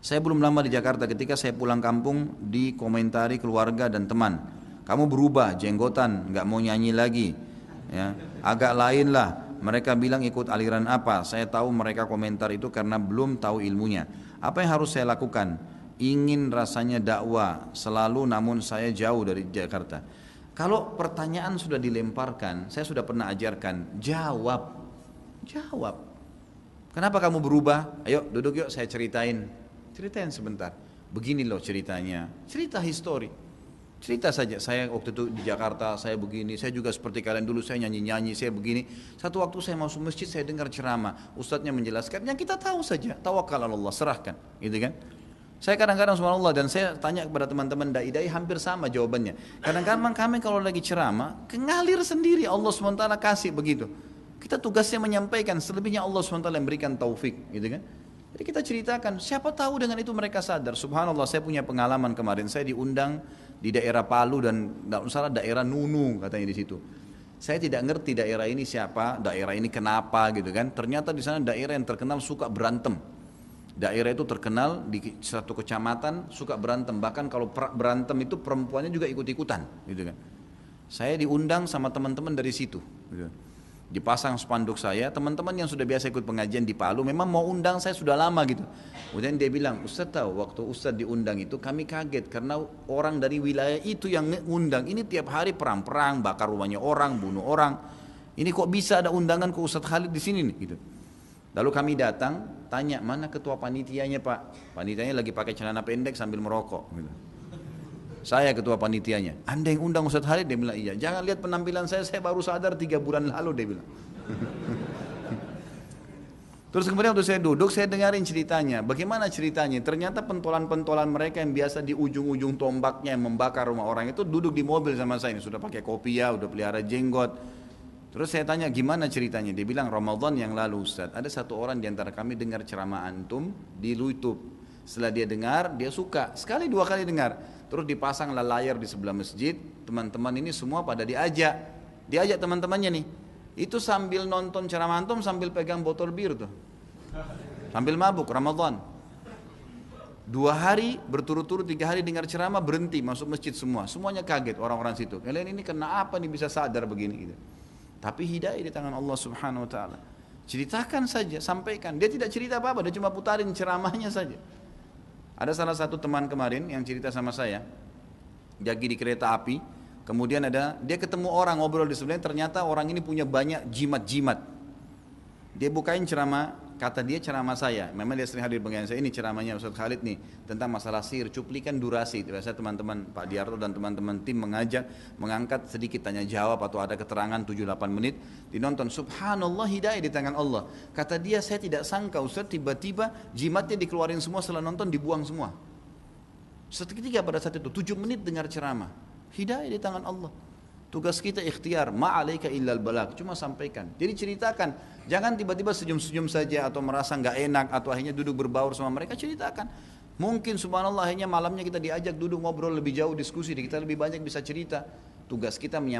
Saya belum lama di Jakarta, ketika saya pulang kampung dikomentari keluarga dan teman. Kamu berubah, jenggotan, nggak mau nyanyi lagi. Ya, agak lain lah. Mereka bilang ikut aliran apa. Saya tahu mereka komentar itu karena belum tahu ilmunya. Apa yang harus saya lakukan? Ingin rasanya dakwah selalu, namun saya jauh dari Jakarta. Kalau pertanyaan sudah dilemparkan, saya sudah pernah ajarkan, jawab. Jawab. Kenapa kamu berubah? Ayo duduk yuk, saya ceritain. Ceritain sebentar. Begini loh ceritanya. Cerita histori. Cerita saja, saya waktu itu di Jakarta, saya begini, saya juga seperti kalian dulu, saya nyanyi-nyanyi, saya begini. Satu waktu saya masuk masjid, saya dengar ceramah, ustadznya menjelaskan, yang kita tahu saja, tawakal Allah, serahkan, gitu kan. Saya kadang-kadang subhanallah, dan saya tanya kepada teman-teman dai-dai hampir sama jawabannya. Kadang-kadang kami kalau lagi ceramah, ngalir sendiri, Allah SWT kasih begitu. Kita tugasnya menyampaikan, selebihnya Allah SWT yang berikan taufik, gitu kan. Jadi kita ceritakan, siapa tahu dengan itu mereka sadar. Subhanallah, saya punya pengalaman kemarin, saya diundang di daerah Palu dan tidak salah daerah Nunu katanya di situ. Saya tidak ngerti daerah ini siapa, daerah ini kenapa gitu kan. Ternyata di sana daerah yang terkenal suka berantem. Daerah itu terkenal di satu kecamatan suka berantem, bahkan kalau berantem itu perempuannya juga ikut-ikutan gitu kan. Saya diundang sama teman-teman dari situ gitu. Dipasang spanduk saya, teman-teman yang sudah biasa ikut pengajian di Palu memang mau undang saya sudah lama gitu. Kemudian dia bilang, Ustaz tahu waktu Ustaz diundang itu kami kaget karena orang dari wilayah itu yang ngundang, ini tiap hari perang-perang, bakar rumahnya orang, bunuh orang. Ini kok bisa ada undangan ke Ustaz Khalid di sini nih gitu. Lalu kami datang, tanya mana ketua panitianya Pak? Panitianya lagi pakai celana pendek sambil merokok gitu. Saya ketua panitianya. Anda yang undang Ustaz Khalid? Dia bilang iya. Jangan lihat penampilan saya baru sadar 3 bulan lalu, dia bilang. Terus kemudian waktu saya duduk, saya dengarin ceritanya. Bagaimana ceritanya? Ternyata pentolan-pentolan mereka yang biasa di ujung-ujung tombaknya yang membakar rumah orang itu duduk di mobil sama saya. Ini sudah pakai kopiah, udah pelihara jenggot. Terus saya tanya gimana ceritanya? Dia bilang Ramadan yang lalu Ustaz, ada satu orang di antara kami dengar ceramah antum di YouTube. Setelah dia dengar, dia suka. Sekali 2 kali dengar. Terus dipasanglah layar di sebelah masjid, teman-teman ini semua pada diajak teman-temannya nih. Itu sambil nonton ceramah antum sambil pegang botol bir tuh. Sambil mabuk Ramadan. 2 hari berturut-turut, 3 hari dengar ceramah berhenti masuk masjid semua. Semuanya kaget orang-orang situ. Kalian ini kenapa nih bisa sadar begini gitu. Tapi hidayah di tangan Allah Subhanahu wa taala. Ceritakan saja, sampaikan. Dia tidak cerita apa-apa, dia cuma putarin ceramahnya saja. Ada salah satu teman kemarin yang cerita sama saya, lagi di kereta api, kemudian dia ketemu orang ngobrol di sebelahnya, ternyata orang ini punya banyak jimat-jimat. Dia bukain ceramah, kata dia ceramah saya, memang dia sering hadir pengajian saya, ini ceramahnya Ustaz Khalid nih, tentang masalah sihir, cuplikan durasi. Biasa teman-teman Pak Diarto dan teman-teman tim mengangkat sedikit tanya jawab atau ada keterangan 7-8 menit, dinonton. Subhanallah, hidayah di tangan Allah. Kata dia, saya tidak sangka Ustaz, tiba-tiba jimatnya dikeluarin semua, setelah nonton dibuang semua. Seketika pada saat itu 7 menit dengar ceramah. Hidayah di tangan Allah. Tugas kita ikhtiar, ma'alaika illal balag, cuma sampaikan. Jadi ceritakan, jangan tiba-tiba senyum-senyum saja atau merasa nggak enak atau akhirnya duduk berbaur sama mereka. Ceritakan. Mungkin subhanallah akhirnya malamnya kita diajak duduk ngobrol lebih jauh, diskusi, kita lebih banyak bisa cerita. Tugas kita menyampaikan